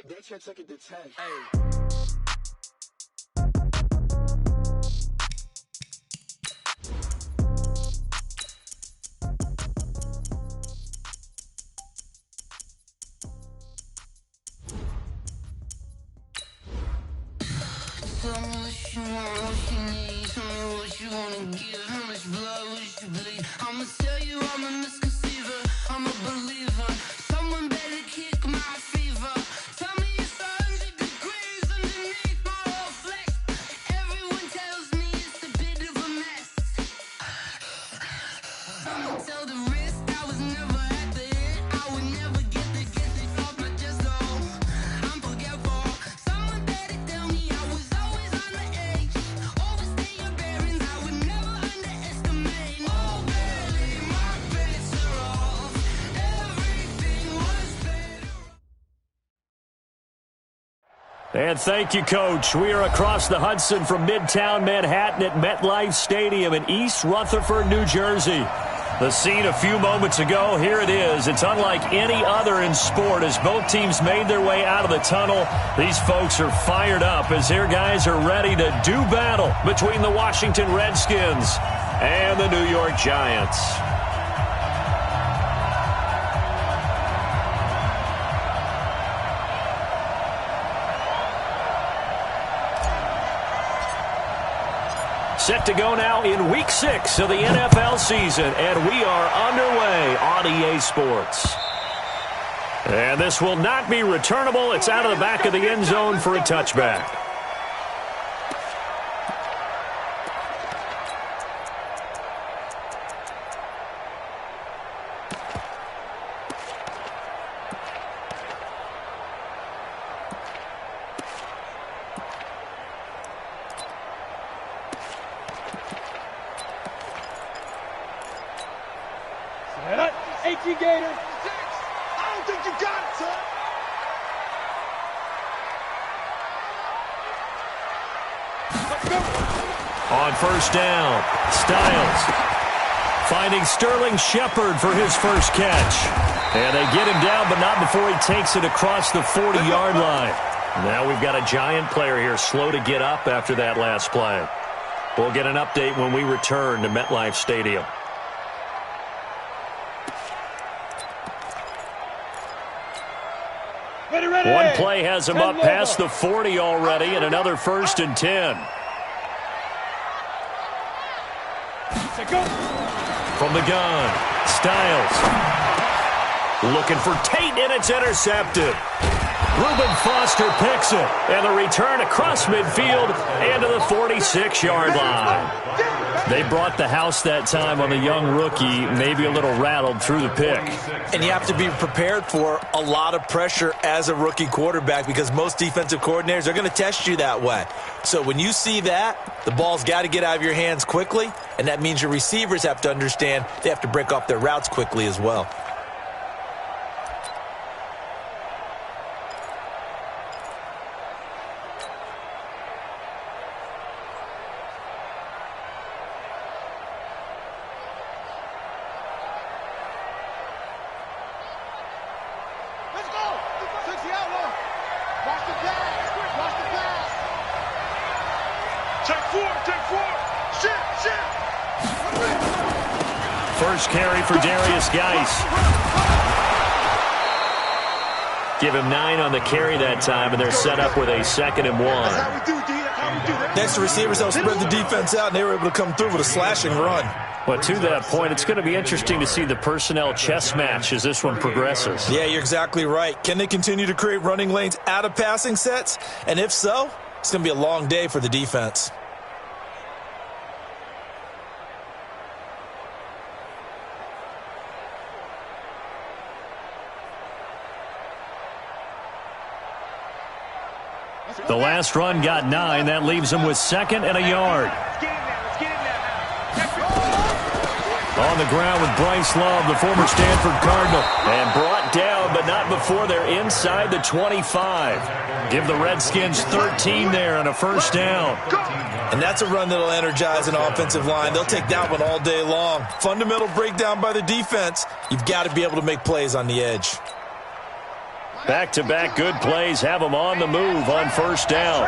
They took it to 10. Hey. Tell me what you want, what you need. Tell me what you wanna give. How much blood would you bleed? I'ma tell you I'm a misconceiver. I'm a believer. Someone better kick my fever. Tell me it's 100 degrees underneath my whole flesh. Everyone tells me it's a bit of a mess. I'ma tell the risk I was never at the end. I would never get it off my chest. Oh, I'm forgetful. Someone better tell me I was always on the edge. Overstay your bearings, I would never underestimate. Oh, barely, my bets are off. Everything was better. And thank you, Coach. We are across the Hudson from Midtown Manhattan at MetLife Stadium in East Rutherford, New Jersey. The scene a few moments ago, here it is. It's unlike any other in sport as both teams made their way out of the tunnel. These folks are fired up as their guys are ready to do battle between the Washington Redskins and the New York Giants. Set to go now in Week 6 of the NFL season, and we are underway on EA Sports. And this will not be returnable. It's out of the back of the end zone for a touchback. On first down, Styles finding Sterling Shepard for his first catch. And they get him down, but not before he takes it across the 40-yard line. Now we've got a Giant player here slow to get up after that last play. We'll get an update when we return to MetLife Stadium. Ready. One play has him up past the 40 already, and another 1st and 10. From the gun, Styles looking for Tate, and it's intercepted. Reuben Foster picks it, and the return across midfield and to the 46-yard line. They brought the house that time on the young rookie, maybe a little rattled through the pick. And you have to be prepared for a lot of pressure as a rookie quarterback because most defensive coordinators are going to test you that way. So when you see that, the ball's got to get out of your hands quickly, and that means your receivers have to understand they have to break off their routes quickly as well. First carry for Darius Geis. Give him 9 on the carry that time, and they're set up with a 2nd and 1. Next to receivers, they'll spread the defense out, and they were able to come through with a slashing run. But to that point, it's going to be interesting to see the personnel chess match as this one progresses. Yeah, you're exactly right. Can they continue to create running lanes out of passing sets? And if so, it's going to be a long day for the defense. The last run got 9. That leaves him with 2nd and a yard. On the ground with Bryce Love, the former Stanford Cardinal. And brought down, but not before they're inside the 25. Give the Redskins 13 there and a first down. And that's a run that'll energize an offensive line. They'll take that one all day long. Fundamental breakdown by the defense. You've got to be able to make plays on the edge. Back-to-back good plays have them on the move on first down.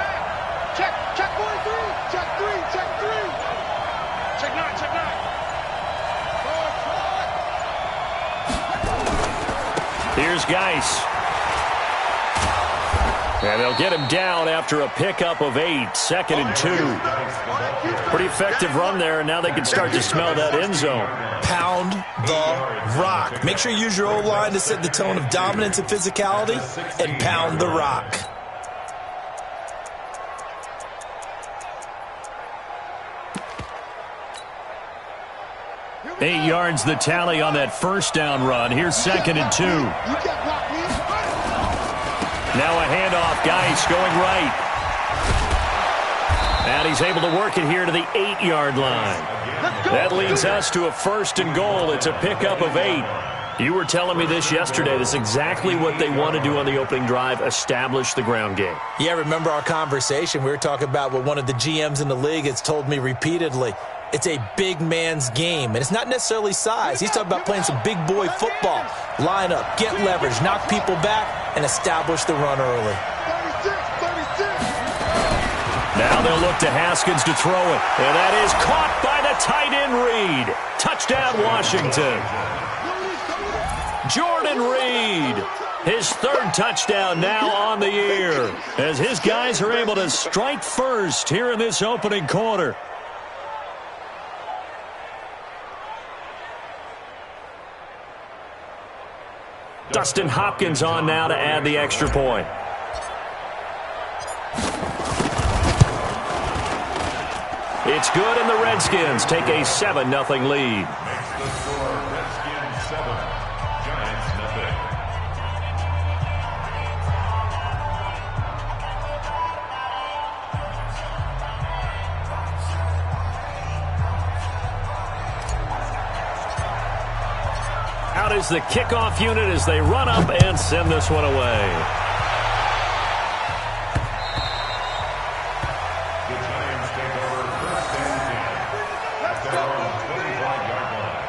Check 1, 3. Check 3. Check 3. Check 9. Check 9. Here's Geis. And they'll get him down after a pickup of 8, 2nd and 2. Pretty effective run there, and now they can start to smell that end zone. Pound the rock. Make sure you use your O-line to set the tone of dominance and physicality, and pound the rock. Eight yards the tally on that first down run. Here's 2nd and 2. Now a handoff. Geis going right. And he's able to work it here to the 8-yard line. That leads us to a 1st and goal. It's a pickup of 8. You were telling me this yesterday. This is exactly what they want to do on the opening drive, establish the ground game. Yeah, remember our conversation? We were talking about what one of the GMs in the league has told me repeatedly. It's a big man's game, and it's not necessarily size. He's talking about playing some big boy football. Line up, get leverage, knock people back, and establish the run early. 36. Now they'll look to Haskins to throw it, and that is caught by the tight end Reed. Touchdown, Washington. Jordan Reed, his 3rd touchdown now on the year, as his guys are able to strike first here in this opening quarter. Dustin Hopkins on now to add the extra point. It's good, and the Redskins take a 7-0 lead. Redskins 7, Giants 0. Out is the kickoff unit as they run up and send this one away. The Giants take over 1st and 10. At their own 25-yard line.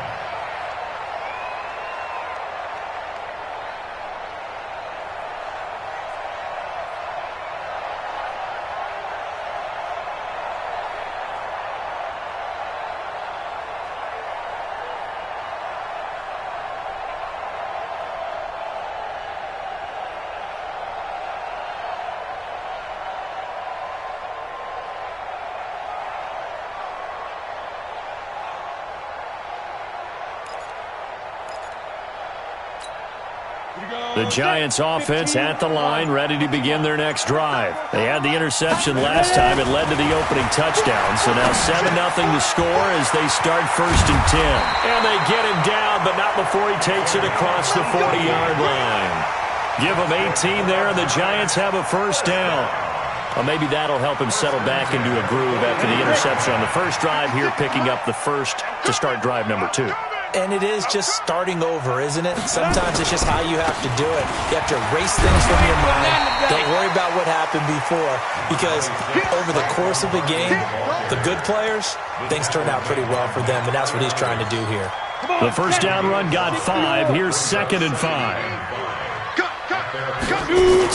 The Giants offense at the line, ready to begin their next drive. They had the interception last time. It led to the opening touchdown. So now 7-0 to score as they start 1st and 10. And they get him down, but not before he takes it across the 40-yard line. Give him 18 there, and the Giants have a 1st down. Well, maybe that'll help him settle back into a groove after the interception on the first drive here, picking up the 1st to start drive number 2. And it is just starting over, isn't it? Sometimes it's just how you have to do it. You have to erase things from your mind. Don't worry about what happened before, because over the course of the game, the good players, things turn out pretty well for them, and that's what he's trying to do here. The first down run got 5. Here's 2nd and 5.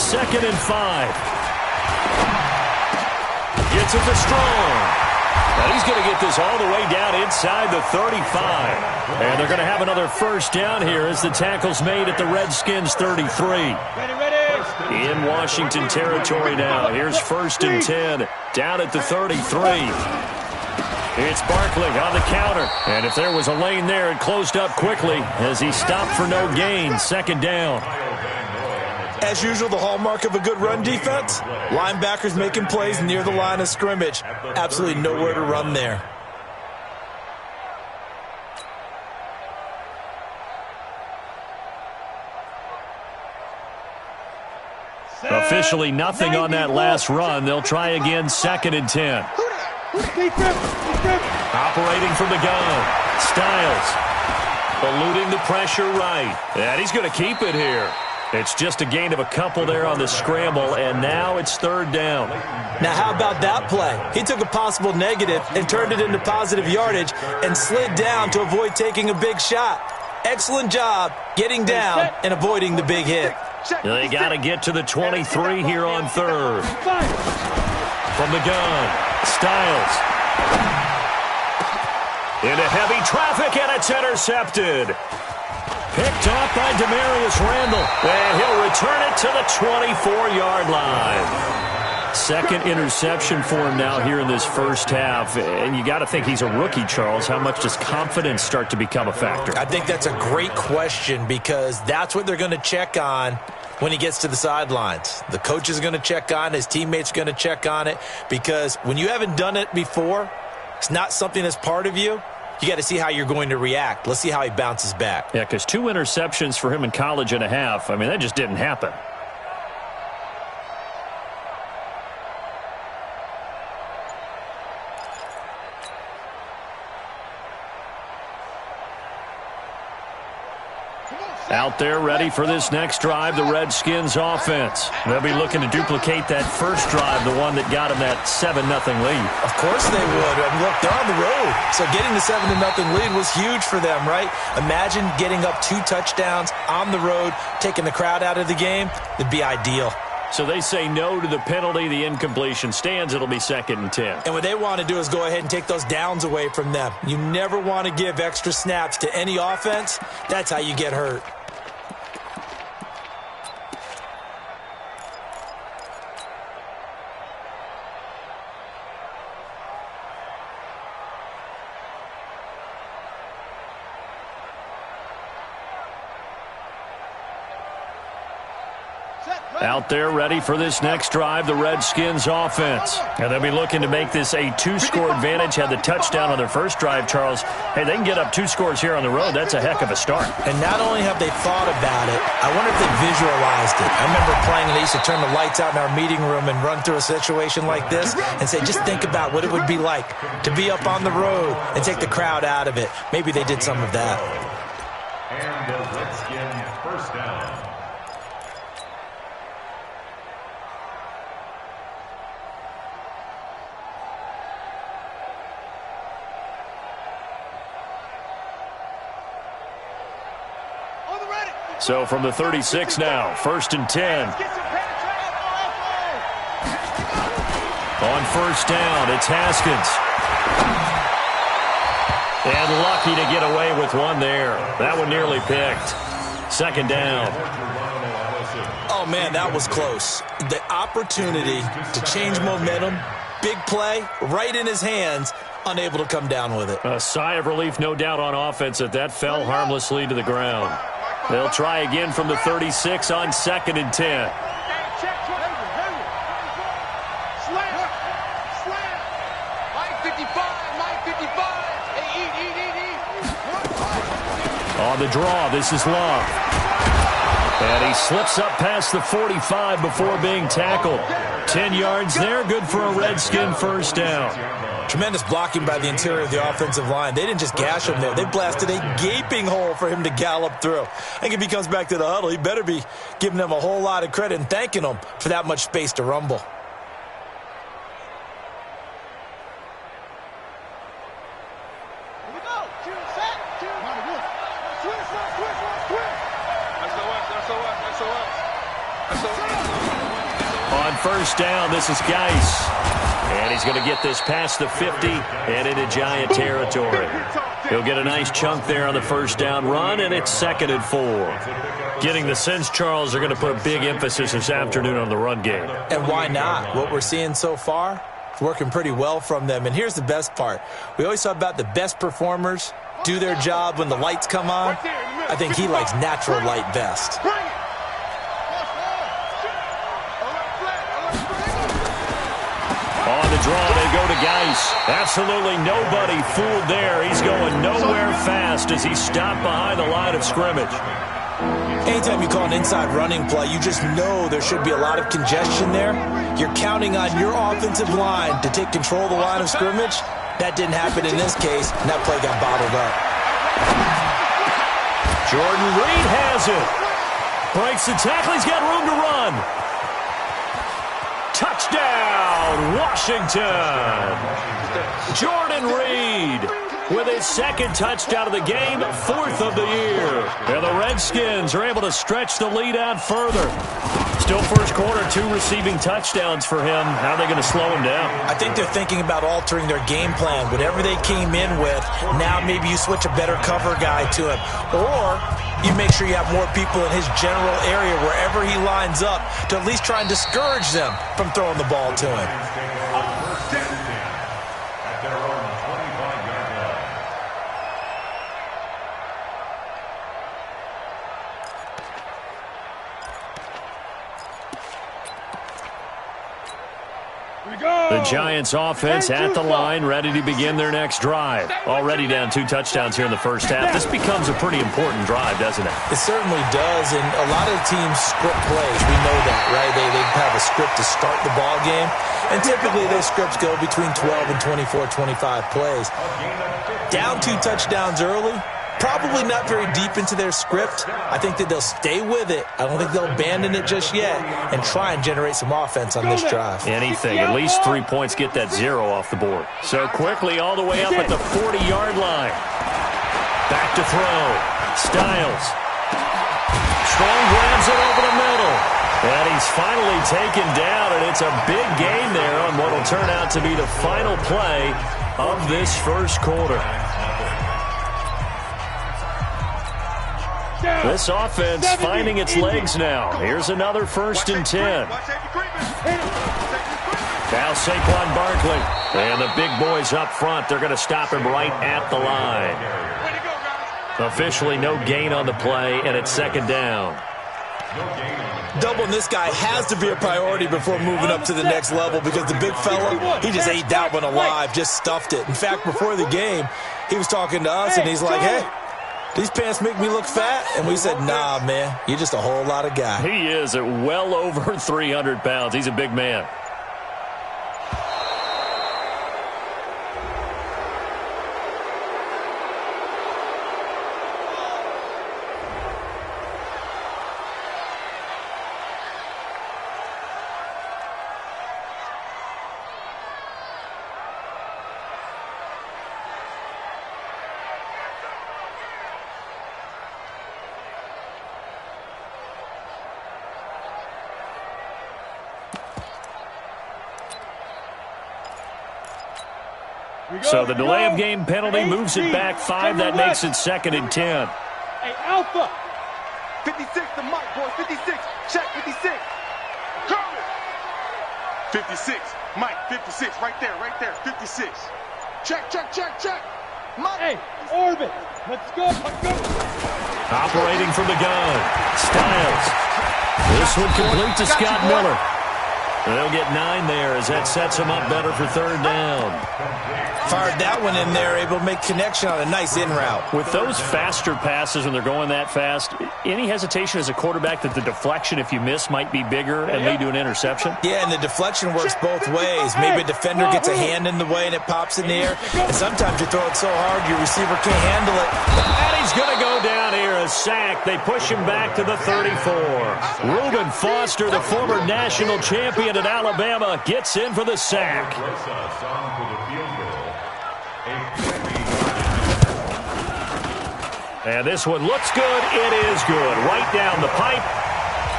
2nd and 5. Gets it to Strong. And he's going to get this all the way down inside the 35. And they're going to have another 1st down here as the tackle's made at the Redskins 33. In Washington territory now. Here's 1st and 10 down at the 33. It's Barkley on the counter. And if there was a lane there, it closed up quickly as he stopped for no gain. 2nd down. As usual, the hallmark of a good run defense, linebackers making plays near the line of scrimmage. Absolutely nowhere to run there. Officially nothing on that last run. They'll try again, 2nd and 10. Operating from the gun. Styles. Eluding the pressure right. And he's going to keep it here. It's just a gain of a couple there on the scramble, and now it's 3rd down. Now, how about that play? He took a possible negative and turned it into positive yardage and slid down to avoid taking a big shot. Excellent job getting down and avoiding the big hit. They got to get to the 23 here on third. From the gun, Styles. Into heavy traffic, and it's intercepted. Picked off by Demarius Randall, and he'll return it to the 24-yard line. Second interception for him now here in this first half, and you got to think he's a rookie, Charles. How much does confidence start to become a factor? I think that's a great question because that's what they're going to check on when he gets to the sidelines. The coach is going to check on it. His teammates are going to check on it because when you haven't done it before, it's not something that's part of you. You got to see how you're going to react. Let's see how he bounces back. Yeah, because 2 interceptions for him in college and a half, I mean, that just didn't happen. Out there ready for this next drive, the Redskins offense. They'll be looking to duplicate that first drive, the one that got them that 7-0 lead. Of course they would. I mean, look, they're on the road. So getting the 7-0 lead was huge for them, right? Imagine getting up 2 touchdowns on the road, taking the crowd out of the game. It'd be ideal. So they say no to the penalty. The incompletion stands. It'll be 2nd and 10. And what they want to do is go ahead and take those downs away from them. You never want to give extra snaps to any offense. That's how you get hurt. Out there ready for this next drive, the Redskins offense. And they'll be looking to make this a 2-score advantage. Had the touchdown on their first drive, Charles. Hey, they can get up 2 scores here on the road. That's a heck of a start. And not only have they thought about it, I wonder if they visualized it. I remember playing, and they used to turn the lights out in our meeting room and run through a situation like this and say, just think about what it would be like to be up on the road and take the crowd out of it. Maybe they did some of that. And the Redskins first down. So from the 36 now, 1st and 10. On first down, it's Haskins. And lucky to get away with one there. That one nearly picked. 2nd down. Oh, man, that was close. The opportunity to change momentum, big play, right in his hands, unable to come down with it. A sigh of relief, no doubt, on offense that fell harmlessly to the ground. They'll try again from the 36 on 2nd and 10. On the draw, this is Love. And he slips up past the 45 before being tackled. 10 yards there, good for a Redskin first down. Tremendous blocking by the interior of the offensive line. They didn't just gash him there. They blasted a gaping hole for him to gallop through. I think if he comes back to the huddle, he better be giving them a whole lot of credit and thanking them for that much space to rumble. On first down, this is Geis. And he's going to get this past the 50 and into Giant territory. He'll get a nice chunk there on the first down run, and it's 2nd and 4. Getting the sense, Charles, they're going to put a big emphasis this afternoon on the run game. And why not? What we're seeing so far is working pretty well from them. And here's the best part. We always talk about the best performers do their job when the lights come on. I think he likes natural light best. On the draw, they go to Geis. Absolutely nobody fooled there. He's going nowhere fast as he's stopped behind the line of scrimmage. Anytime you call an inside running play, you just know there should be a lot of congestion there. You're counting on your offensive line to take control of the line of scrimmage. That didn't happen in this case, and that play got bottled up. Jordan Reed has it. Breaks the tackle. He's got room to run. Touchdown, Washington. Jordan Reed. with his second touchdown of the game, 4th of the year. And the Redskins are able to stretch the lead out further. Still first quarter, 2 receiving touchdowns for him. How are they going to slow him down? I think they're thinking about altering their game plan. Whatever they came in with, now maybe you switch a better cover guy to him. Or you make sure you have more people in his general area wherever he lines up to at least try and discourage them from throwing the ball to him. At their own 25-yard line. The Giants offense at the line, ready to begin their next drive. Already down 2 touchdowns here in the first half. This becomes a pretty important drive, doesn't it? It certainly does, and a lot of teams script plays. We know that, right? They have a script to start the ball game, and typically those scripts go between 12 and 24, 25 plays. Down 2 touchdowns early, probably not very deep into their script. I think that they'll stay with it. I don't think they'll abandon it just yet and try and generate some offense on this drive. Anything. At least 3 points get that 0 off the board. So quickly all the way up at the 40-yard line. Back to throw. Styles. Strong grabs it over the middle. And he's finally taken down, and it's a big gain there on what will turn out to be the final play of this first quarter. This offense finding its legs now. Here's another 1st and 10. Now Saquon Barkley. And the big boys up front. They're going to stop him right at the line. Officially no gain on the play, and it's 2nd down. Doubling this guy has to be a priority before moving up to the next level because the big fella, he just ate that one alive, just stuffed it. In fact, before the game, he was talking to us, and he's like, hey, these pants make me look fat? And we said, nah, man, you're just a whole lot of guy. He is at well over 300 pounds. He's a big man. So the delay of game penalty moves it back 5. That makes it 2nd and 10. Hey, Alpha. 56 to Mike, boys. 56. Check 56. Coming. 56. Mike, 56. Right there, 56. Check. Mike. Hey, orbit. Let's go. Operating from the gun. Styles. This one complete to Scott Miller. They'll get 9 there as that sets him up better for 3rd down. Fired that one in there, able to make connection on a nice in route. With those faster passes when they're going that fast, any hesitation as a quarterback that the deflection, if you miss, might be bigger and lead to an interception? Yeah, and the deflection works both ways. Maybe a defender gets a hand in the way and it pops in the air, and sometimes you throw it so hard your receiver can't handle it. And he's going to go down here, a sack. They push him back to the 34. Reuben Foster, the former national champion at Alabama, gets in for the sack. And this one looks good. It is good. Right down the pipe.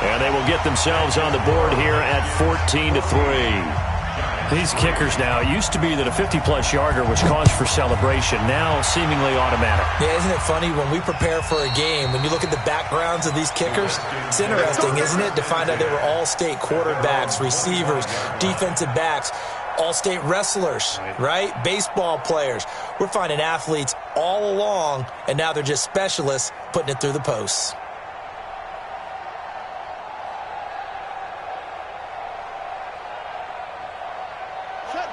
And they will get themselves on the board here at 14-3. These kickers now, it used to be that a 50-plus yarder was cause for celebration. Now seemingly automatic. Yeah, isn't it funny when we prepare for a game, when you look at the backgrounds of these kickers, it's interesting, isn't it, to find out they were all-state quarterbacks, receivers, defensive backs, all-state wrestlers, right? Baseball players. We're finding athletes all along, and now they're just specialists putting it through the posts.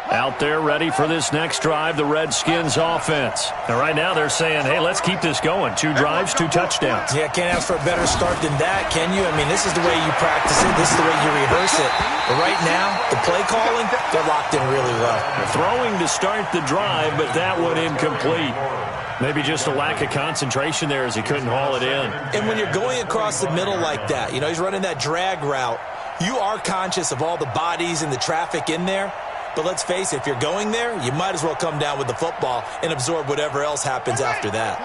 Out there ready for this next drive, the Redskins offense. And right now they're saying, hey, let's keep this going. 2 drives, 2 touchdowns. Yeah, can't ask for a better start than that, can you? I mean, this is the way you practice it. This is the way you rehearse it. But right now, the play calling, they're locked in really well. They're throwing to start the drive, but that one incomplete. Maybe just a lack of concentration there as he couldn't haul it in. And when you're going across the middle like that, you know, he's running that drag route, you are conscious of all the bodies and the traffic in there. But let's face it, if you're going there, you might as well come down with the football and absorb whatever else happens after that.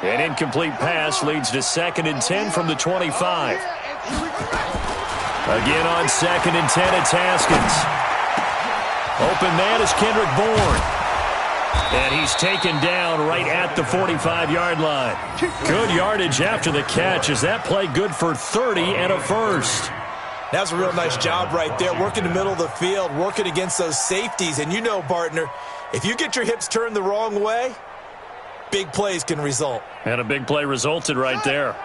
An incomplete pass leads to 2nd and 10 from the 25. Again on 2nd and 10, it's Haskins. Open man is Kendrick Bourne. And he's taken down right at the 45-yard line. Good yardage after the catch. Is that play good for 30 and a first? That's a real nice job right there, working the middle of the field, working against those safeties. And you know, partner, if you get your hips turned the wrong way, big plays can result. And a big play resulted right there.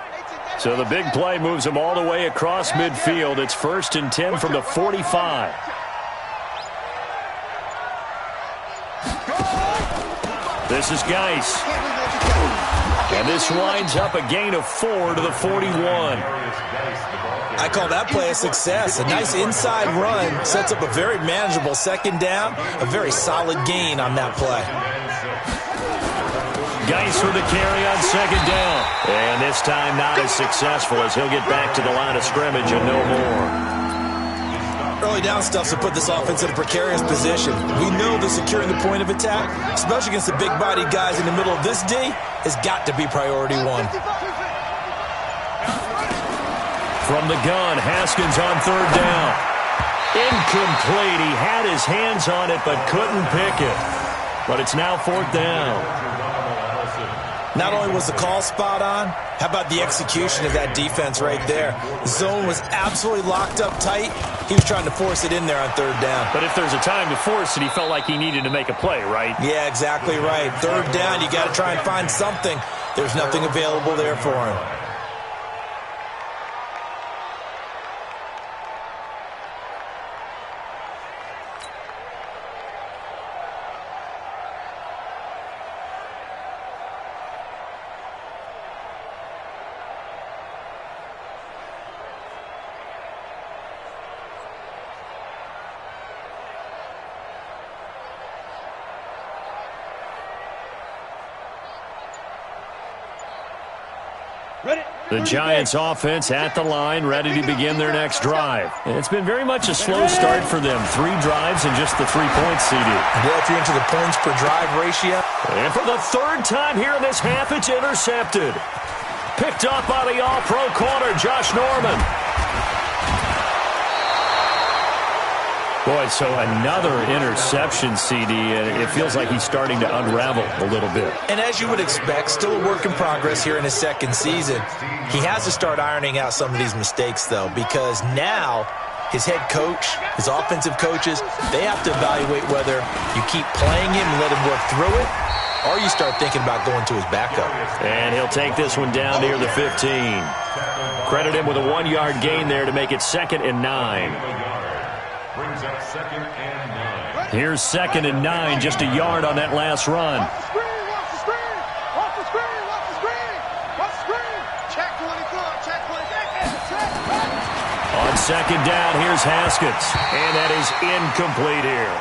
So the big play moves him all the way across midfield. It's 1st and 10 from the 45. This is Geis. And this winds up a gain of 4 to the 41. I call that play a success. A nice inside run sets up a very manageable 2nd down, a very solid gain on that play. Geis with the carry on 2nd down. And this time not as successful as he'll get back to the line of scrimmage and no more. Early down stuff to put this offense in a precarious position. We know that securing the point of attack, especially against the big-bodied guys in the middle of this D, has got to be priority 1. From the gun, Haskins on 3rd down. Incomplete. He had his hands on it but couldn't pick it. But it's now 4th down. Not only was the call spot on, how about the execution of that defense right there? The zone was absolutely locked up tight. He was trying to force it in there on 3rd down. But if there's a time to force it, he felt like he needed to make a play, right? Yeah, exactly right. 3rd down, you got to try and find something. There's nothing available there for him. The Giants offense at the line, ready to begin their next drive. It's been very much a slow start for them. 3 drives and just the 3 points, CD. Well, if you're into the points per drive ratio. And for the 3rd time here in this half, it's intercepted. Picked up by the all-pro corner, Josh Norman. Boy, so another interception, CD, and it feels like he's starting to unravel a little bit. And as you would expect, still a work in progress here in his 2nd season. He has to start ironing out some of these mistakes, though, because now his head coach, his offensive coaches, they have to evaluate whether you keep playing him and let him work through it, or you start thinking about going to his backup. And he'll take this one down near the 15. Credit him with a 1-yard gain there to make it 2nd and 9. Brings up 2nd and 9. Here's 2nd and 9, just a yard on that last run. Watch the screen, watch the screen, watch the screen, watch the screen, watch the screen. Check 24, check 26, check. On 2nd down, here's Haskins. And that is incomplete here.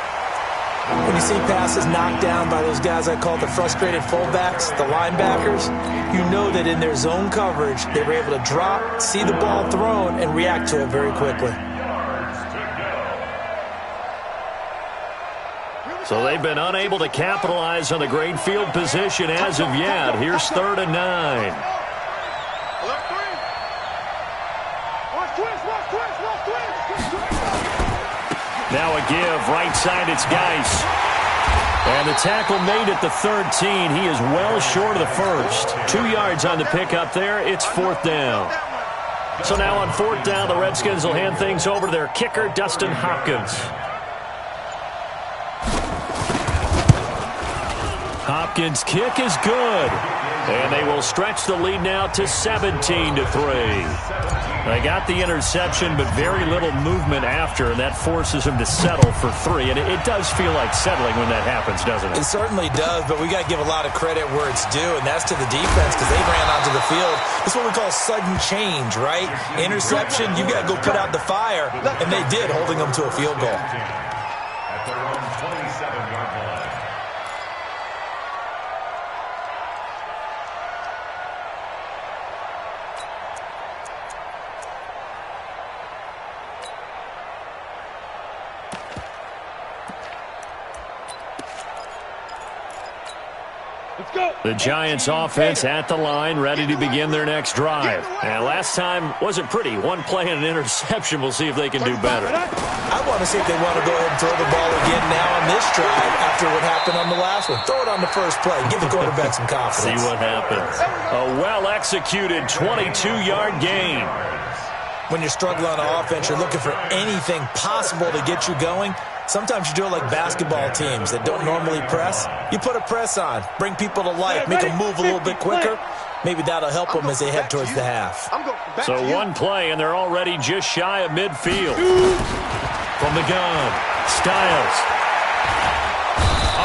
When you see passes knocked down by those guys I call the frustrated fullbacks, the linebackers, you know that in their zone coverage, they were able to drop, see the ball thrown, and react to it very quickly. So they've been unable to capitalize on the great field position as of yet. Here's 3rd and 9. Now a give, right side, it's Geis. And the tackle made at the 13. He is well short of the first. 2 yards on the pickup there. It's 4th down. So now on 4th down, the Redskins will hand things over to their kicker, Dustin Hopkins. Hopkins' kick is good. And they will stretch the lead now to 17-3. They got the interception, but very little movement after, and that forces them to settle for 3. And it does feel like settling when that happens, doesn't it? It certainly does, but we got to give a lot of credit where it's due, and that's to the defense because they ran onto the field. It's what we call sudden change, right? Interception, you got to go put out the fire, and they did, holding them to a field goal. At their own 27-yard line. The Giants offense at the line, ready to begin their next drive. And last time wasn't pretty. One play and an interception. We'll see if they can do better. I want to see if they want to go ahead and throw the ball again now on this drive after what happened on the last one. Throw it on the first play. Give the quarterback some confidence. See what happens. A well-executed 22-yard gain. When you're struggling on offense, you're looking for anything possible to get you going. Sometimes you do it like basketball teams that don't normally press. You put a press on, bring people to life, make them move a little bit quicker. Maybe that'll help them as they head towards the half. So one play, and they're already just shy of midfield. From the gun, Styles.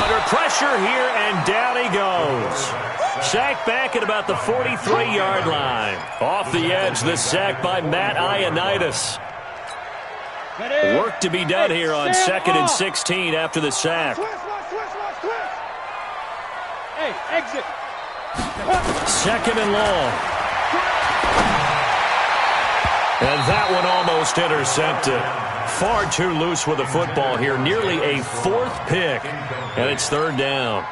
Under pressure here, and down he goes. Sacked back at about the 43-yard line. Off the edge, the sack by Matt Ioannidis. Work to be done here on 2nd and 16 after the sack. Hey, exit. 2nd and long. And that one almost intercepted. Far too loose with the football here. Nearly a 4th pick. And it's 3rd down.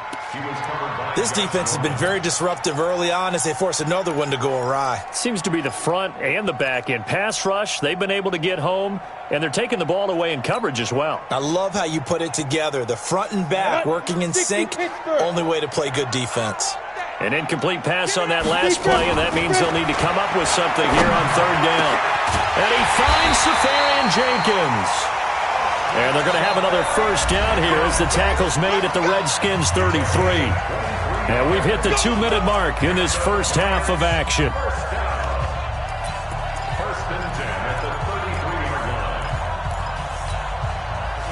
This defense has been very disruptive early on as they force another one to go awry. Seems to be the front and the back end. Pass rush, they've been able to get home, and they're taking the ball away in coverage as well. I love how you put it together. The front and back working in sync, only way to play good defense. An incomplete pass on that last play, and that means they'll need to come up with something here on 3rd down. And he finds Safarian Jenkins. And they're going to have another 1st down here as the tackle's made at the Redskins 33. And we've hit the 2-minute mark in this first half of action.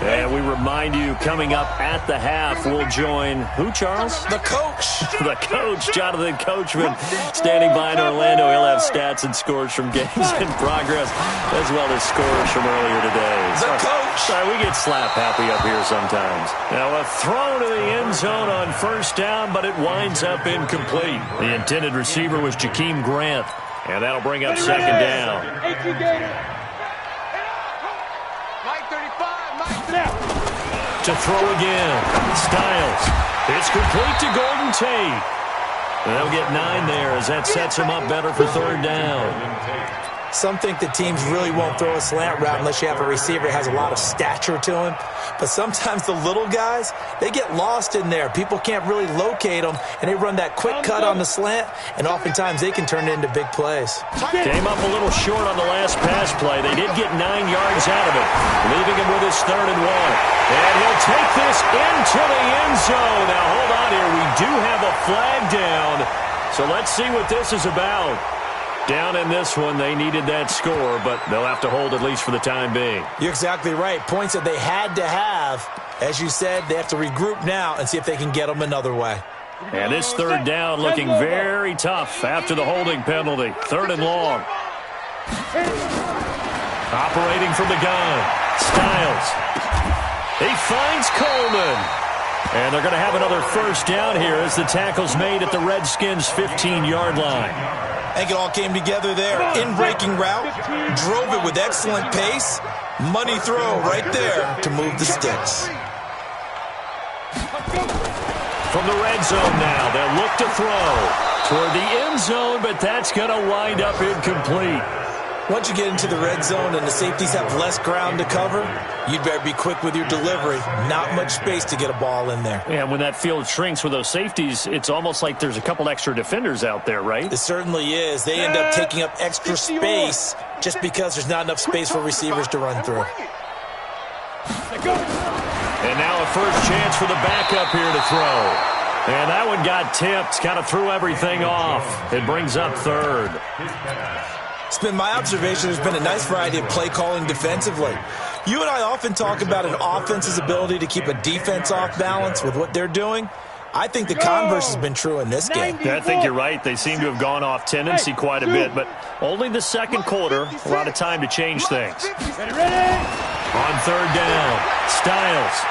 And we remind you, coming up at the half, we'll join who, Charles? The coach. The coach, Jonathan Coachman, standing by in Orlando. He'll have stats and scores from games in progress, as well as scores from earlier today. The coach. Sorry, we get slap happy up here sometimes. Now, a throw to the end zone on 1st down, but it winds up incomplete. The intended receiver was Jakeem Grant, and that'll bring up 2nd down. To throw again. Styles. It's complete to Golden Tate. And they'll get 9 there as that sets him up better for 3rd down. Some think that teams really won't throw a slant route unless you have a receiver that has a lot of stature to him. But sometimes the little guys, they get lost in there. People can't really locate them, and they run that quick cut on the slant, and oftentimes they can turn it into big plays. Came up a little short on the last pass play. They did get 9 yards out of it, leaving him with his 3rd and 1. And he'll take this into the end zone. Now, hold on here. We do have a flag down, so let's see what this is about. Down in this one, they needed that score, but they'll have to hold at least for the time being. You're exactly right. Points that they had to have. As you said, they have to regroup now and see if they can get them another way. And this 3rd down looking very tough after the holding penalty. 3rd and long. Operating from the gun. Styles. He finds Coleman. And they're going to have another 1st down here as the tackle's made at the Redskins' 15-yard line. I think it all came together there. In-breaking route, drove it with excellent pace. Money throw right there to move the sticks. From the red zone now, they'll look to throw toward the end zone, but that's going to wind up incomplete. Once you get into the red zone and the safeties have less ground to cover, you'd better be quick with your delivery. Not much space to get a ball in there. Yeah, when that field shrinks with those safeties, it's almost like there's a couple extra defenders out there, right? It certainly is. They end up taking up extra space just because there's not enough space for receivers to run through. And now a first chance for the backup here to throw. And that one got tipped, kind of threw everything off. It brings up 3rd. It's been my observation there's been a nice variety of play calling defensively. You and I often talk about an offense's ability to keep a defense off balance with what they're doing. I think the converse has been true in this game. I think you're right. They seem to have gone off tendency quite a bit, but only the 2nd quarter, a lot of time to change things. On 3rd down, Styles.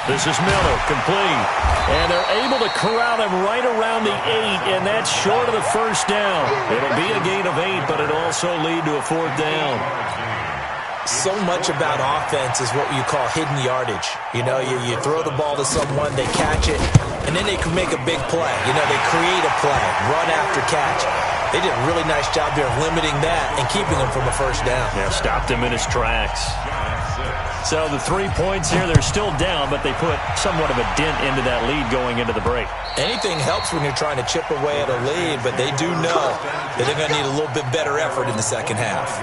This is Miller, complete. And they're able to corral him right around the 8, and that's short of the 1st down. It'll be a gain of 8, but it'll also lead to a 4th down. So much about offense is what you call hidden yardage. You know, you throw the ball to someone, they catch it, and then they can make a big play. You know, they create a play, run after catch. They did a really nice job there of limiting that and keeping him from a first down. Yeah, stopped him in his tracks. So the 3 points here, they're still down, but they put somewhat of a dent into that lead going into the break. Anything helps when you're trying to chip away at a lead, but they do know that they're going to need a little bit better effort in the second half.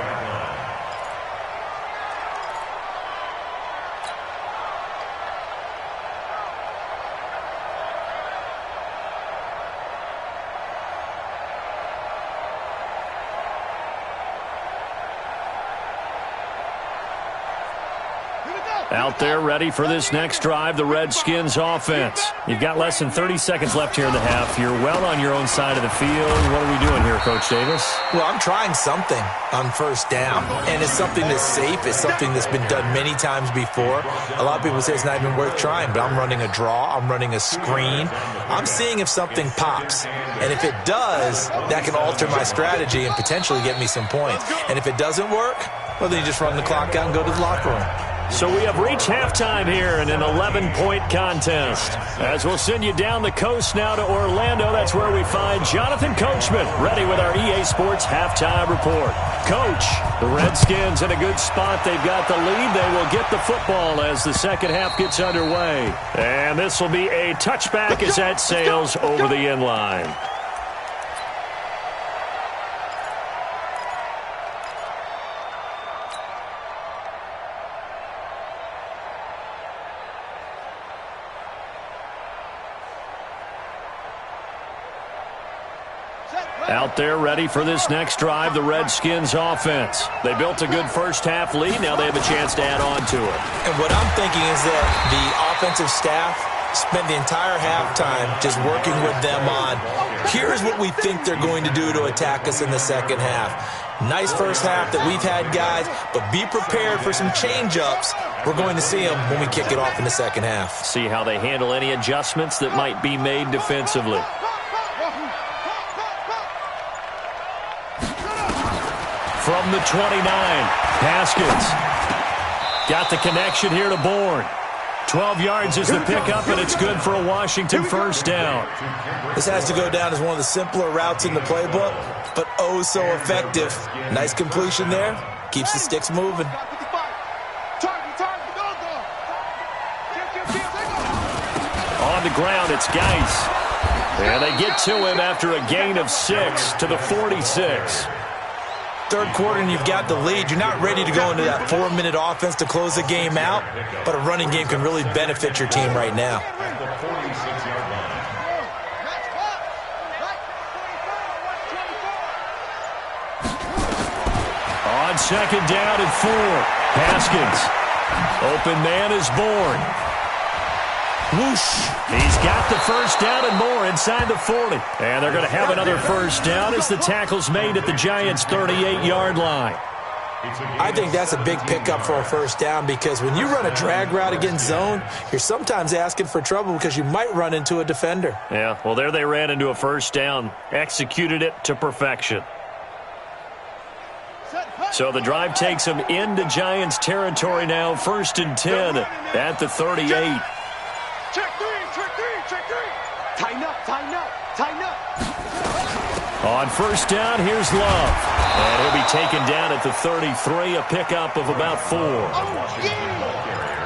Out there ready for this next drive, the Redskins offense. You've got less than 30 seconds left here in the half. You're well on your own side of the field. What are we doing here, Coach Davis? Well, I'm trying something on first down, and it's something that's safe. It's something that's been done many times before. A lot of people say it's not even worth trying, but I'm running a draw. I'm running a screen. I'm seeing if something pops, and if it does, that can alter my strategy and potentially get me some points. And if it doesn't work, well, then you just run the clock out and go to the locker room. So we have reached halftime here in an 11-point contest. As we'll send you down the coast now to Orlando, that's where we find Jonathan Coachman, ready with our EA Sports halftime report. Coach, the Redskins in a good spot. They've got the lead. They will get the football as the second half gets underway. And this will be a touchback as that sails over the end line. Out there ready for this next drive, the Redskins offense. They built a good first half lead. Now they have a chance to add on to it. And what I'm thinking is that the offensive staff spent the entire halftime just working with them on, here's what we think they're going to do to attack us in the second half. Nice first half that we've had, guys, but be prepared for some change-ups. We're going to see them when we kick it off in the second half. See how they handle any adjustments that might be made defensively. From the 29, Haskins. Got the connection here to Bourne. 12 yards is the pickup, and it's good for a Washington first down. This has to go down as one of the simpler routes in the playbook, but oh so effective. Nice completion there. Keeps the sticks moving. On the ground, it's Geis. And they get to him after a gain of 6 to the 46. Third quarter and you've got the lead. You're not ready to go into that 4-minute offense to close the game out, but a running game can really benefit your team right now. On second down and 4, Haskins. Open man is Bourne. Whoosh. He's got the first down and more inside the 40. And they're going to have another first down as the tackle's made at the Giants' 38-yard line. I think that's a big pickup for a first down because when you run a drag route against zone, you're sometimes asking for trouble because you might run into a defender. Yeah, well, there they ran into a first down. Executed it to perfection. So the drive takes them into Giants territory now. 1st and 10 at the 38. Check three. Tighten up. On first down, here's Love. And he'll be taken down at the 33, a pickup of about 4.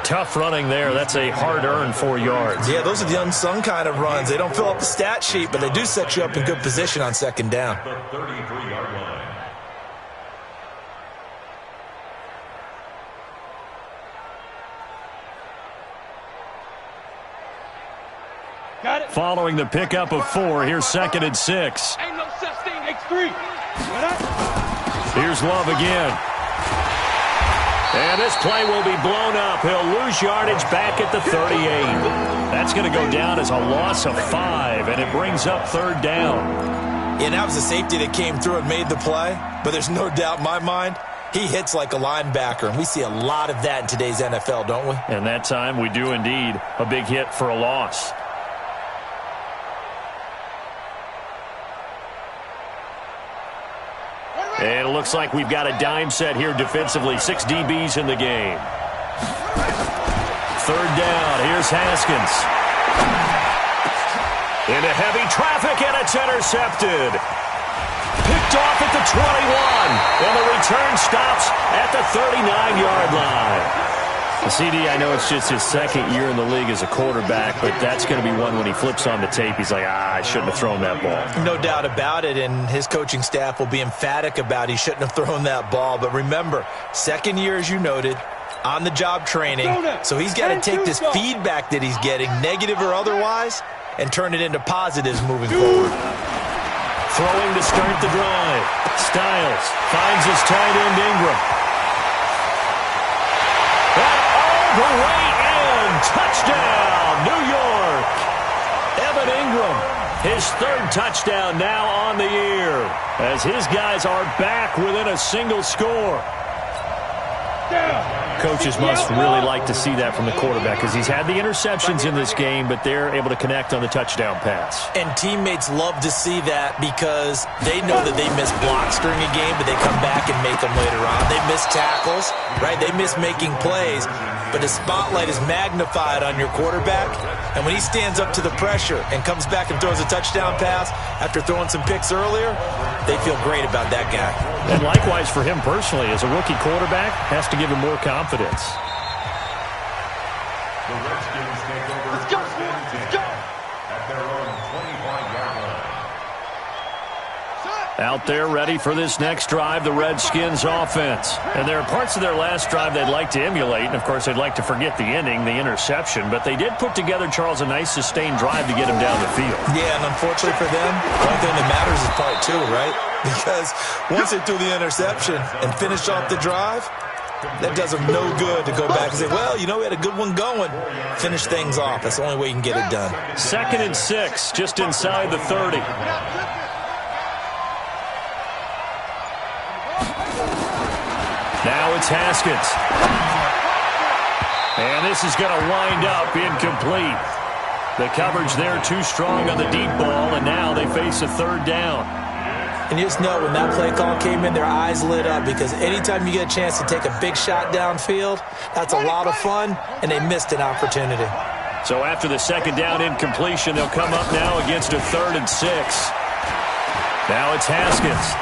Tough running there. That's a hard-earned 4 yards. Yeah, those are the unsung kind of runs. They don't fill up the stat sheet, but they do set you up in good position on second down. The 33-yard line. Following the pickup of 4, here's 2nd and 6. Ain't no such thing, X3. Here's Love again. And this play will be blown up. He'll lose yardage back at the 38. That's going to go down as a loss of 5, and it brings up 3rd down. Yeah, that was a safety that came through and made the play, but there's no doubt in my mind he hits like a linebacker, and we see a lot of that in today's NFL, don't we? And that time we do indeed. A big hit for a loss. And it looks like we've got a dime set here defensively. 6 DBs in the game. 3rd down. Here's Haskins. Into heavy traffic, and it's intercepted. Picked off at the 21, and the return stops at the 39-yard line. The CD, I know it's just his second year in the league as a quarterback, but that's going to be one when he flips on the tape. He's like, I shouldn't have thrown that ball. No doubt about it, and his coaching staff will be emphatic about he shouldn't have thrown that ball. But remember, second year, as you noted, on-the-job training, so he's got to take this feedback that he's getting, negative or otherwise, and turn it into positives moving forward. Throwing to start the drive. Styles finds his tight end Ingram. And all the way in. Touchdown, New York. Evan Ingram, his third touchdown now on the year, as his guys are back within a single score. Coaches must really like to see that from the quarterback because he's had the interceptions in this game, but they're able to connect on the touchdown pass. And teammates love to see that because they know that they miss blocks during a game, but they come back and make them later on. They miss tackles, right? They miss making plays, but the spotlight is magnified on your quarterback. And when he stands up to the pressure and comes back and throws a touchdown pass after throwing some picks earlier, they feel great about that guy. And likewise for him personally, as a rookie quarterback, has to give him more confidence. The Redskins take over. Let's go! At their own 25-yard line. Out there ready for this next drive, the Redskins offense. And there are parts of their last drive they'd like to emulate, and of course they'd like to forget the ending, the interception, but they did put together, Charles, a nice sustained drive to get him down the field. Yeah, and unfortunately for them, the only thing that matters is part two, right? Because once they threw the interception and finished off the drive, that does them no good to go back and say, well, you know, we had a good one going. Finish things off. That's the only way you can get it done. 2nd and 6, just inside the 30. Now it's Haskins. And this is going to wind up incomplete. The coverage there too strong on the deep ball, and now they face a third down. And you just know when that play call came in, their eyes lit up because anytime you get a chance to take a big shot downfield, that's a lot of fun, and they missed an opportunity. So after the second down incompletion, they'll come up now against a 3rd and 6. Now it's Haskins.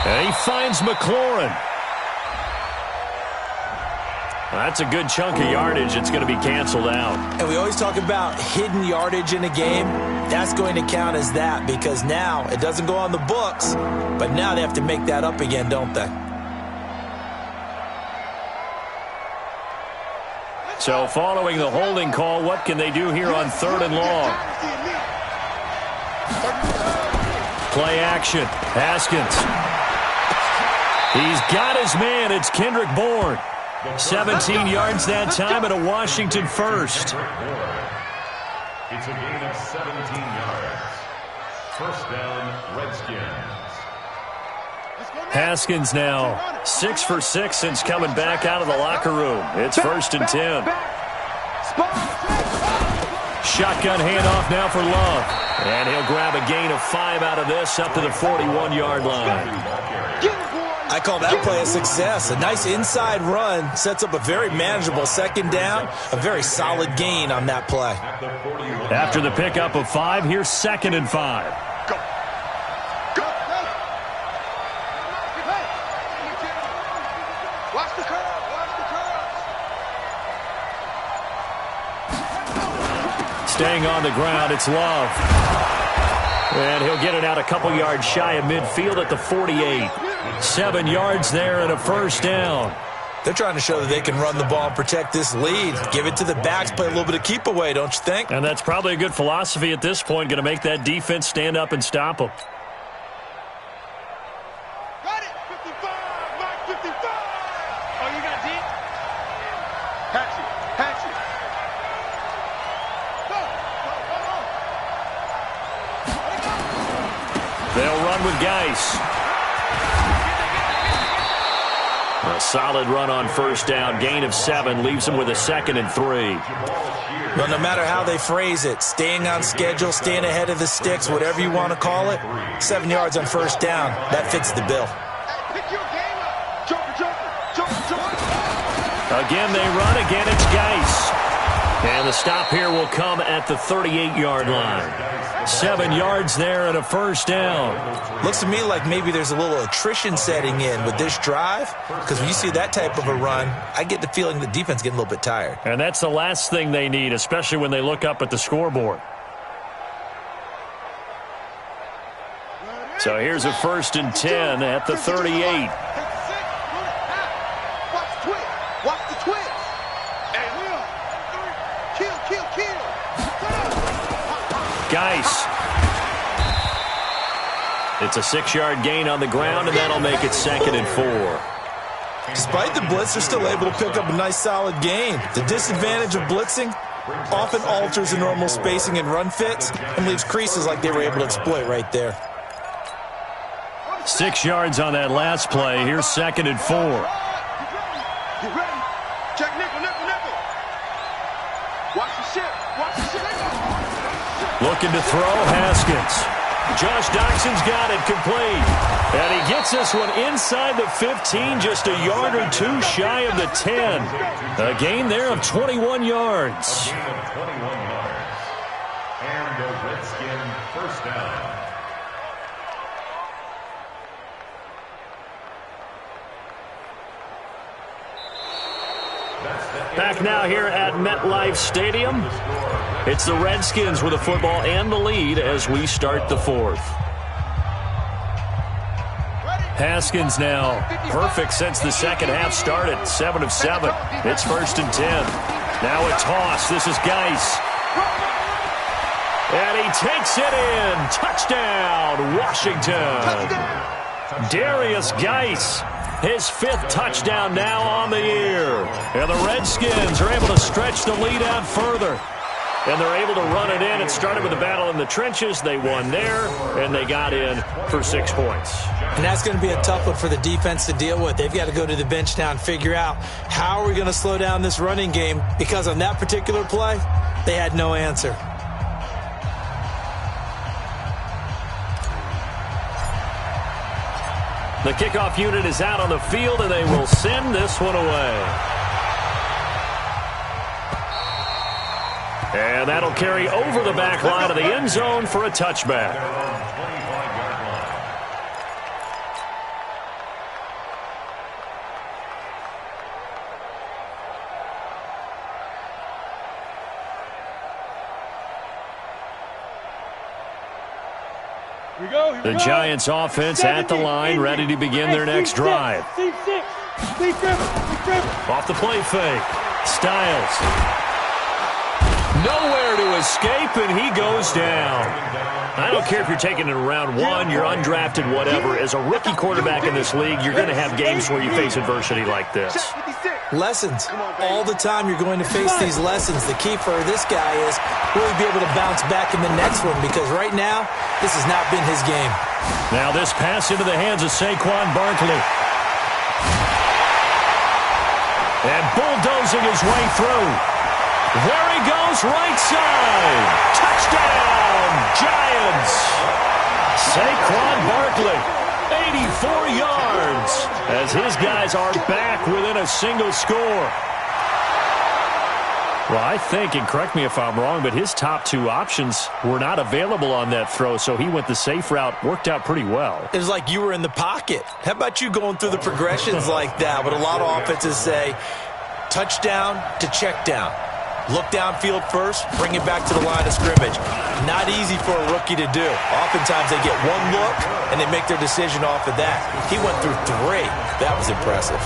And he finds McLaurin. That's a good chunk of yardage. It's going to be canceled out. And we always talk about hidden yardage in a game. That's going to count as that because now it doesn't go on the books, but now they have to make that up again, don't they? So following the holding call, what can they do here on 3rd and long? Play action. Haskins. He's got his man. It's Kendrick Bourne. 17 yards that time and a Washington first. It's a gain of 17 yards. First down, Redskins. Haskins now 6 for 6 since coming back out of the locker room. It's 1st and 10. Shotgun handoff now for Love. And he'll grab a gain of 5 out of this up to the 41-yard line. I call that play a success. A nice inside run sets up a very manageable second down, a very solid gain on that play. After the pickup of 5, here's 2nd and 5. Go. Go. Watch the curve. Watch the curve. Staying on the ground, it's Love. And he'll get it out a couple yards shy of midfield at the 48. 7 yards there and a first down. They're trying to show that they can run the ball and protect this lead. Give it to the backs, play a little bit of keep away, don't you think? And that's probably a good philosophy at this point, going to make that defense stand up and stop them. Got it. 55. Mike, 55. Oh, you got deep? Hatchet. Hatchet. They'll run with Geis. A solid run on first down. Gain of 7 leaves them with a 2nd and 3. Well, no matter how they phrase it, staying on schedule, staying ahead of the sticks, whatever you want to call it, 7 yards on first down, that fits the bill. Pick your game up. Joker. Again, they run. Again, it's Geis. And the stop here will come at the 38-yard line. 7 yards there and a first down. Looks to me like maybe there's a little attrition setting in with this drive, because when you see that type of a run, I get the feeling the defense getting a little bit tired. And that's the last thing they need, especially when they look up at the scoreboard. So here's a 1st and 10 at the 38. Watch the twist. And kill. Geis. It's a 6-yard gain on the ground, and that'll make it 2nd and 4. Despite the blitz, they're still able to pick up a nice solid gain. The disadvantage of blitzing often alters the normal spacing and run fits and leaves creases like they were able to exploit right there. 6 yards on that last play. Here's 2nd and 4. Get ready. Check nickel. Watch the ship. Looking to throw, Haskins. Josh Doxson's got it, complete. And he gets this one inside the 15, just a yard or two shy of the 10. A gain there of 21 yards. A gain of 21 yards. And the Redskin first down. Back now here at MetLife Stadium. It's the Redskins with the football and the lead as we start the 4th. Haskins now perfect since the second half started. 7 of 7. It's 1st and 10. Now a toss. This is Geis. And he takes it in. Touchdown, Washington. Darius Geis. His 5th touchdown now on the year. And the Redskins are able to stretch the lead out further. And they're able to run it in. It started with a battle in the trenches. They won there, and they got in for 6 points. And that's going to be a tough one for the defense to deal with. They've got to go to the bench now and figure out how are we going to slow down this running game, because on that particular play, they had no answer. The kickoff unit is out on the field, and they will send this one away. And that'll carry over the back line of the end zone for a touchback. The Giants offense at the line, ready to begin their next drive. Off the play fake. Styles. Nowhere to escape, and he goes down. I don't care if you're taking it in round 1, you're undrafted, whatever. As a rookie quarterback in this league, you're going to have games where you face adversity like this. Lessons. All the time you're going to face these lessons. The key for this guy is really be able to bounce back in the next one, because right now, this has not been his game. Now this pass into the hands of Saquon Barkley. And bulldozing his way through. There he goes, right side. Touchdown, Giants. Saquon Barkley, 84 yards, as his guys are back within a single score. Well, I think, and correct me if I'm wrong, but his top 2 options were not available on that throw, so he went the safe route. Worked out pretty well. It was like you were in the pocket. How about you going through the progressions like that? What a lot of offenses say, touchdown to check down. Look downfield first, bring it back to the line of scrimmage. Not easy for a rookie to do. Oftentimes they get one look, and they make their decision off of that. He went through 3. That was impressive.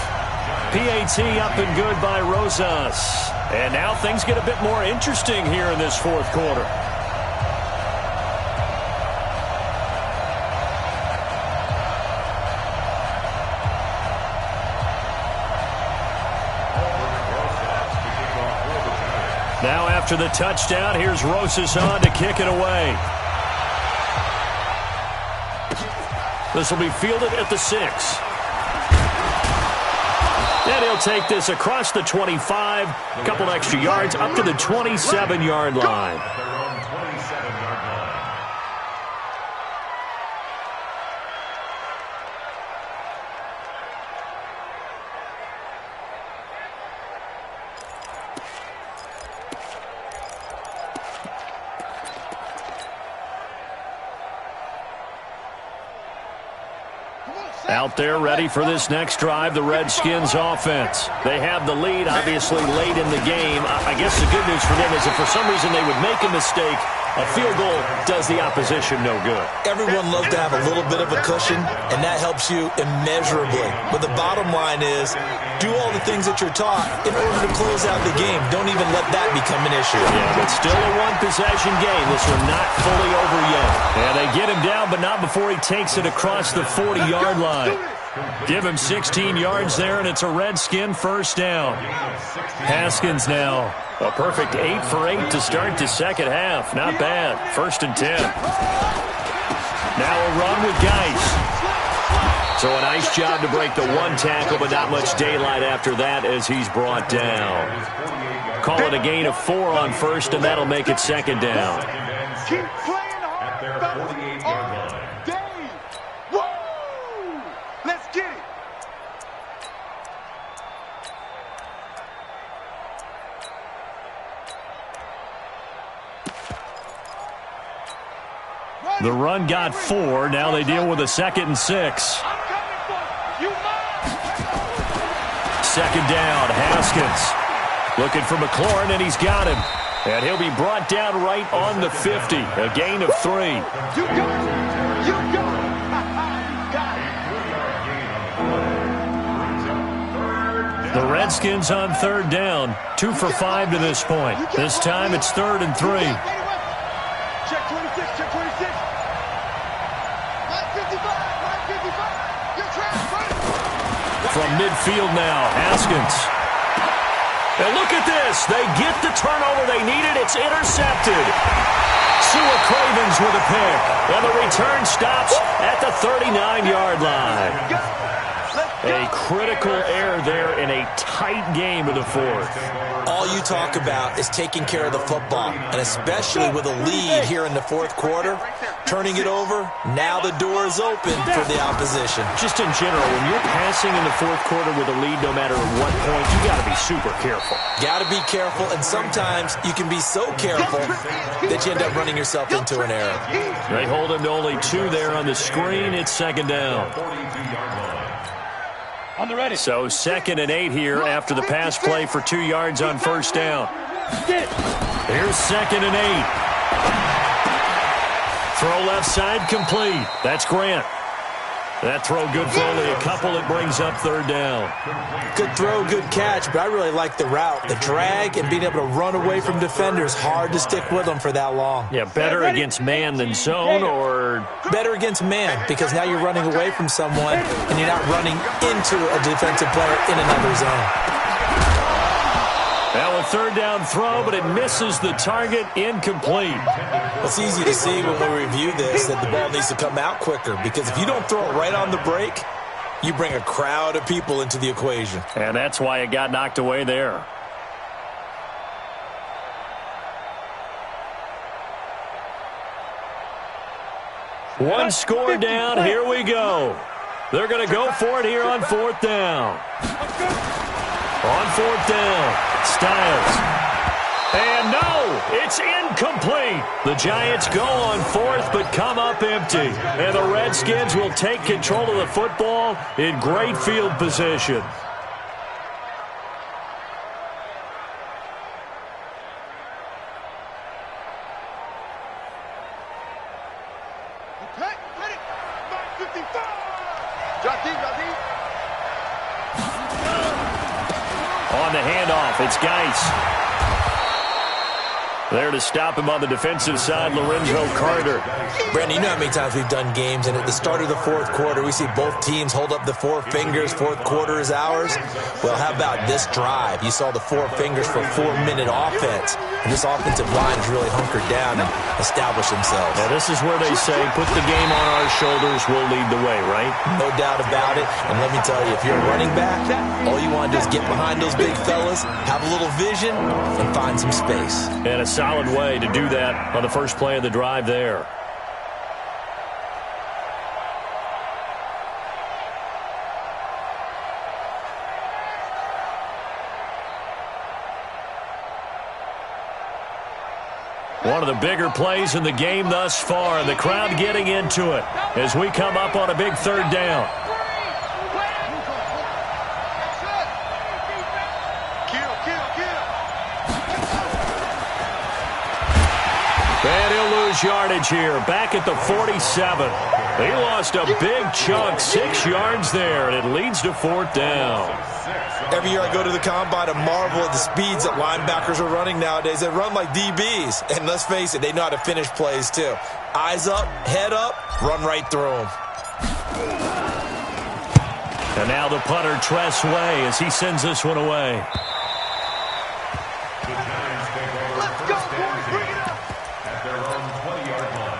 PAT up and good by Rosas. And now things get a bit more interesting here in this 4th quarter. Now after the touchdown, here's Rosas on to kick it away. This will be fielded at the 6. And he'll take this across the 25, a couple extra yards, up to the 27-yard line. Out there ready for this next drive, the Redskins offense. They have the lead, obviously, late in the game. I guess the good news for them is if for some reason they would make a mistake, a field goal does the opposition no good. Everyone loves to have a little bit of a cushion, and that helps you immeasurably. But the bottom line is, do all the things that you're taught in order to close out the game. Don't even let that become an issue. Yeah, but still a one-possession game. This one not fully over yet. And they get him down, but not before he takes it across the 40-yard line. Give him 16 yards there, and it's a Redskin first down. Haskins now. A perfect 8 for 8 to start the second half. Not bad. 1st and 10. Now a run with Geis. So a nice job to break the one tackle, but not much daylight after that as he's brought down. Call it a gain of 4 on first, and that'll make it second down. Keep playing hard all day. Woo! Let's get it. The run got 4. Now they deal with a 2nd and 6. I'm coming for you. Second down, Haskins. Looking for McLaurin, and he's got him. And he'll be brought down right on the 50. A gain of 3. You got it. You got it. You got it. The Redskins on 3rd down. 2 for 5 to this point. This time it's 3rd and 3. Check 26, check 26. 955. You're trapped. From midfield now, Haskins. And look at this. They get the turnover they needed. It's intercepted. Sua Cravens with a pick. And the return stops at the 39-yard line. A critical error there in a tight game of the 4th. All you talk about is taking care of the football, and especially with a lead here in the 4th quarter, turning it over, now the door is open for the opposition. Just in general, when you're passing in the 4th quarter with a lead, no matter at what point, you got to be super careful. Got to be careful, and sometimes you can be so careful that you end up running yourself into an error. They hold him to only 2 there on the screen. It's 2nd down. On the ready. So 2nd and 8 here after the pass play for 2 yards on 1st down. Here's 2nd and 8. Throw left side complete. That's Grant. That throw good for only a couple. It brings up 3rd down. Good throw, good catch, but I really like the route. The drag and being able to run away from defenders. Hard to stick with them for that long. Yeah, better against man than zone, or better against man, because now you're running away from someone and you're not running into a defensive player in another zone. Now a 3rd down throw, but it misses the target. Incomplete. It's easy to see when we review this that the ball needs to come out quicker, because if you don't throw it right on the break, you bring a crowd of people into the equation. And that's why it got knocked away there. One score down. Here we go. They're going to go for it here on 4th down. On 4th down, Styles. And no, it's incomplete. The Giants go on 4th but come up empty. And the Redskins will take control of the football in great field position. Okay, ready. 955. Drop deep, drop deep. On the handoff, it's Geis. There to stop him on the defensive side, Lorenzo Carter. Brandon, you know how many times we've done games, and at the start of the 4th quarter, we see both teams hold up the 4 fingers. 4th quarter is ours. Well, how about this drive? You saw the 4 fingers for a 4-minute offense, and this offensive line has really hunkered down and established themselves. Now, this is where they say, put the game on our shoulders, we'll lead the way, right? No doubt about it. And let me tell you, if you're a running back, all you want to do is get behind those big fellas, have a little vision, and find some space. And a solid way to do that on the first play of the drive there. One of the bigger plays in the game thus far, and the crowd getting into it as we come up on a big 3rd down. And he'll lose yardage here, back at the 47. He lost a big chunk, 6 yards there, and it leads to 4th down. Every year I go to the combine and marvel at the speeds that linebackers are running nowadays. They run like DBs, and let's face it, they know how to finish plays too. Eyes up, head up, run right through them. And now the punter, Tress Way, as he sends this one away. Let's go, boys, bring it up! At their own 20-yard line.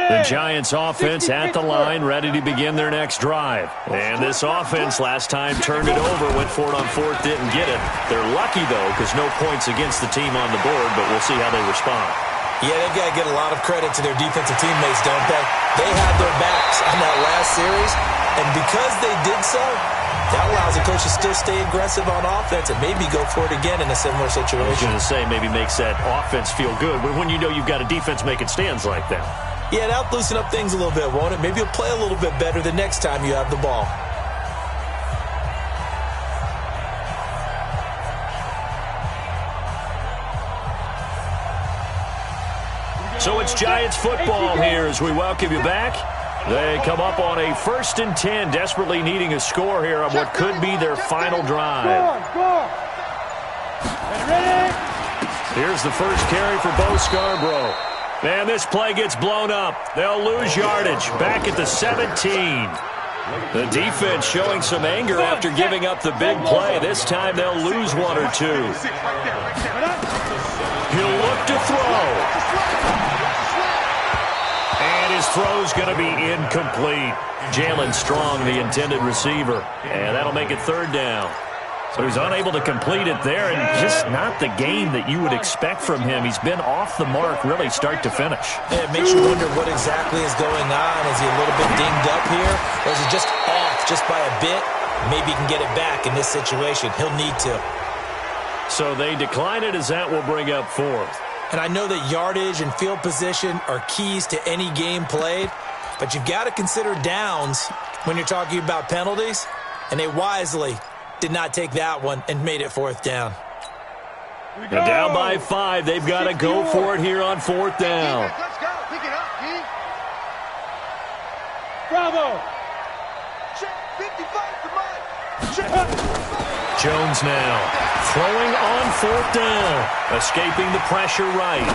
The Giants offense at the line, ready to begin their next drive. And this offense last time turned it over, went for it on 4th, didn't get it. They're lucky, though, because no points against the team on the board, but we'll see how they respond. Yeah, they've got to get a lot of credit to their defensive teammates, don't they? They had their backs on that last series, and because they did so, that allows the coach to still stay aggressive on offense and maybe go for it again in a similar situation. I was going to say, maybe makes that offense feel good, but when you know you've got a defense making stands like that. Yeah, that'll loosen up things a little bit, won't it? Maybe you'll play a little bit better the next time you have the ball. So it's Giants football here as we welcome you back. They come up on a 1st and 10, desperately needing a score here on what could be their final drive. Here's the first carry for Bo Scarborough. And this play gets blown up. They'll lose yardage back at the 17. The defense showing some anger after giving up the big play. This time they'll lose 1 or 2. He'll look to throw. And his throw's going to be incomplete. Jalen Strong, the intended receiver. And that'll make it 3rd down. So he's unable to complete it there, and just not the game that you would expect from him. He's been off the mark really start to finish. Yeah, it makes you wonder what exactly is going on. Is he a little bit dinged up here, or is he just off just by a bit? Maybe he can get it back in this situation. He'll need to. So they decline it as that will bring up 4th. And I know that yardage and field position are keys to any game played, but you've got to consider downs when you're talking about penalties, and they wisely did not take that one and made it 4th down. Now down by 5. They've got to go for it here on 4th down. Let's go. Pick it up, P. Bravo! Check 55 to Mike. Check. Jones now throwing on 4th down. Escaping the pressure right.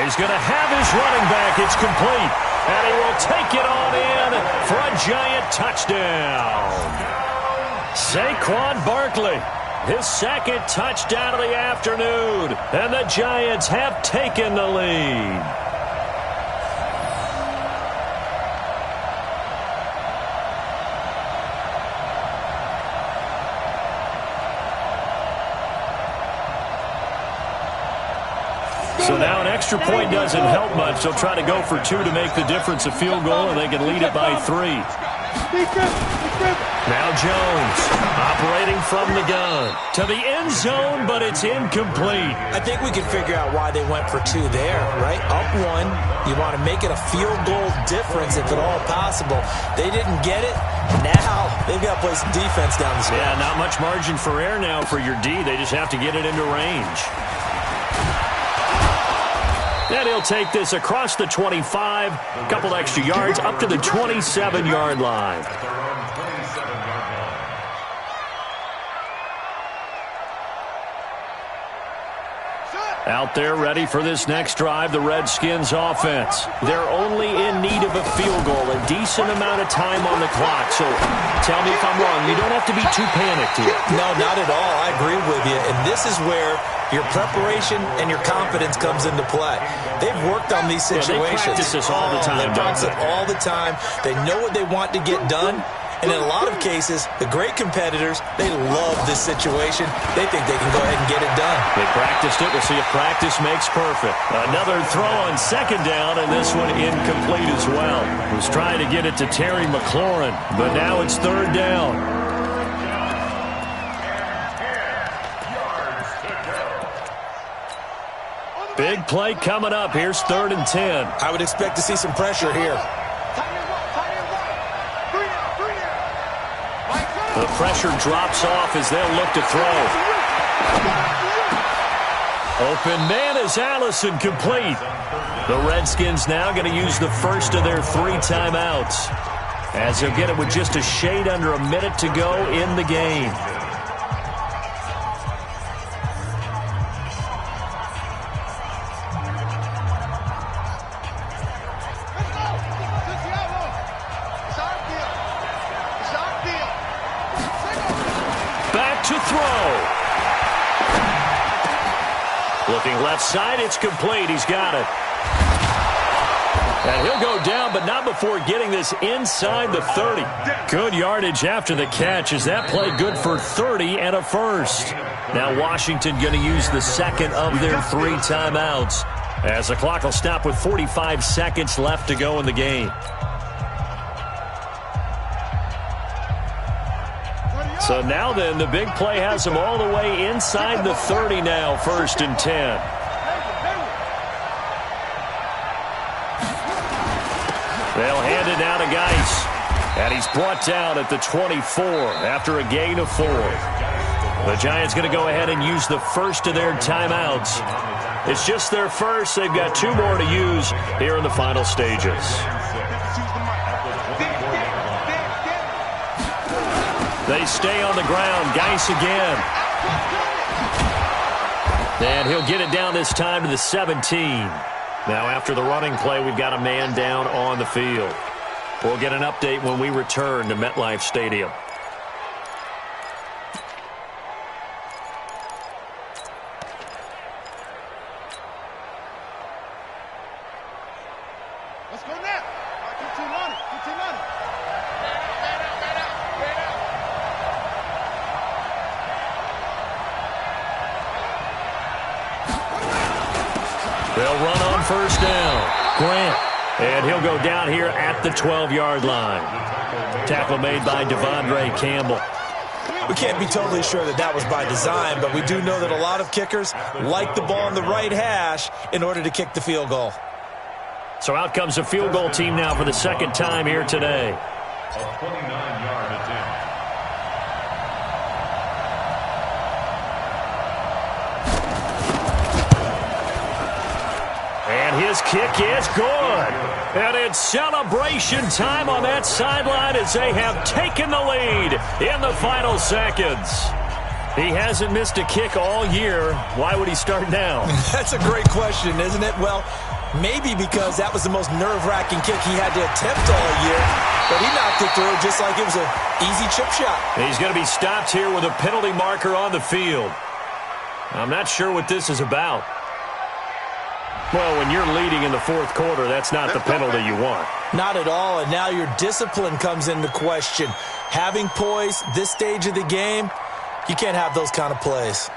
He's going to have his running back. It's complete. And he will take it on in for a Giant touchdown. Saquon Barkley, his 2nd touchdown of the afternoon, and the Giants have taken the lead. So now an extra point doesn't help much. They'll try to go for 2 to make the difference a field goal, and they can lead it by 3. Now Jones operating from the gun to the end zone, but it's incomplete. I think we can figure out why they went for 2 there, right? Up 1, you want to make it a field goal difference if at all possible. They didn't get it. Now they've got to play some defense down the stretch. Yeah, not much margin for error now for your D. They just have to get it into range. And he'll take this across the 25, a couple extra yards, up to the 27-yard line. At their own 27 Out there ready for this next drive, the Redskins offense. They're only in need of a field goal, a decent amount of time on the clock. So tell me if I'm wrong. You don't have to be too panicked here. No, not at all. I agree with you. And this is where your preparation and your confidence comes into play. They've worked on these situations. They practice this all the time. They practice it all the time. They know what they want to get done. And in a lot of cases, the great competitors, they love this situation. They think they can go ahead and get it done. They practiced it. We'll see if practice makes perfect. Another throw on second down, and this one incomplete as well. Was trying to get it to Terry McLaurin, but now it's third down. Big play coming up. Here's 3rd and 10. I would expect to see some pressure here. The pressure drops off as they'll look to throw. Open man is Allison, complete. The Redskins now going to use the first of their 3 timeouts, as they'll get it with just a shade under a minute to go in the game. To throw. Looking left side, it's complete. He's got it. And he'll go down, but not before getting this inside the 30. Good yardage after the catch. Is that play good for 30 and a first? Now Washington going to use the second of their 3 timeouts, as the clock will stop with 45 seconds left to go in the game. So now then, the big play has them all the way inside the 30 now, 1st and 10. They'll hand it now to Geis. And he's brought down at the 24 after a gain of 4. The Giants going to go ahead and use the first of their timeouts. It's just their first. They've got 2 more to use here in the final stages. They stay on the ground. Geis again. And he'll get it down this time to the 17. Now after the running play, we've got a man down on the field. We'll get an update when we return to MetLife Stadium. Let's go now. Keep team on it. Keep team on it. They'll run on first down. Grant. And he'll go down here at the 12-yard line. Tackle made by Devondre Campbell. We can't be totally sure that that was by design, but we do know that a lot of kickers like the ball in the right hash in order to kick the field goal. So out comes a field goal team now for the second time here today. A 29-yard attempt. And his kick is good. And it's celebration time on that sideline as they have taken the lead in the final seconds. He hasn't missed a kick all year. Why would he start now? That's a great question, isn't it? Well, maybe because that was the most nerve-wracking kick he had to attempt all year. But he knocked it through just like it was an easy chip shot. He's going to be stopped here with a penalty marker on the field. I'm not sure what this is about. Well, when you're leading in the 4th quarter, that's not the penalty you want. Not at all, and now your discipline comes into question. Having poise this stage of the game, you can't have those kind of plays.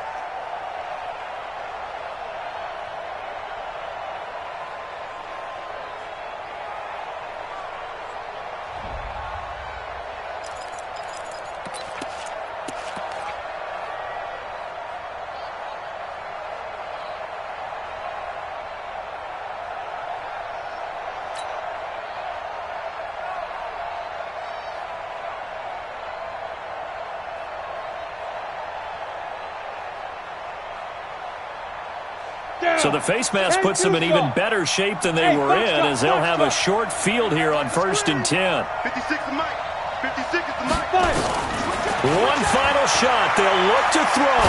So the face mask puts them in even better shape than they were in, as they'll have a short field here on 1st and 10. 56 is Mike. 56 is the Mike. One final shot. They'll look to throw.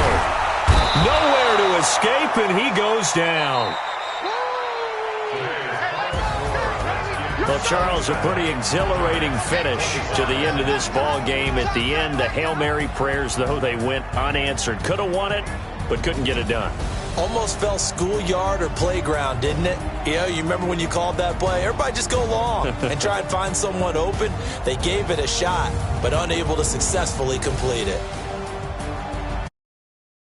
Nowhere to escape, and he goes down. Well, Charles, a pretty exhilarating finish to the end of this ball game. At the end, the Hail Mary prayers, though, they went unanswered. Could have won it, but couldn't get it done. Almost felt schoolyard or playground, didn't it? You remember when you called that play? Everybody just go long and try and find someone open. They gave it a shot, but unable to successfully complete it.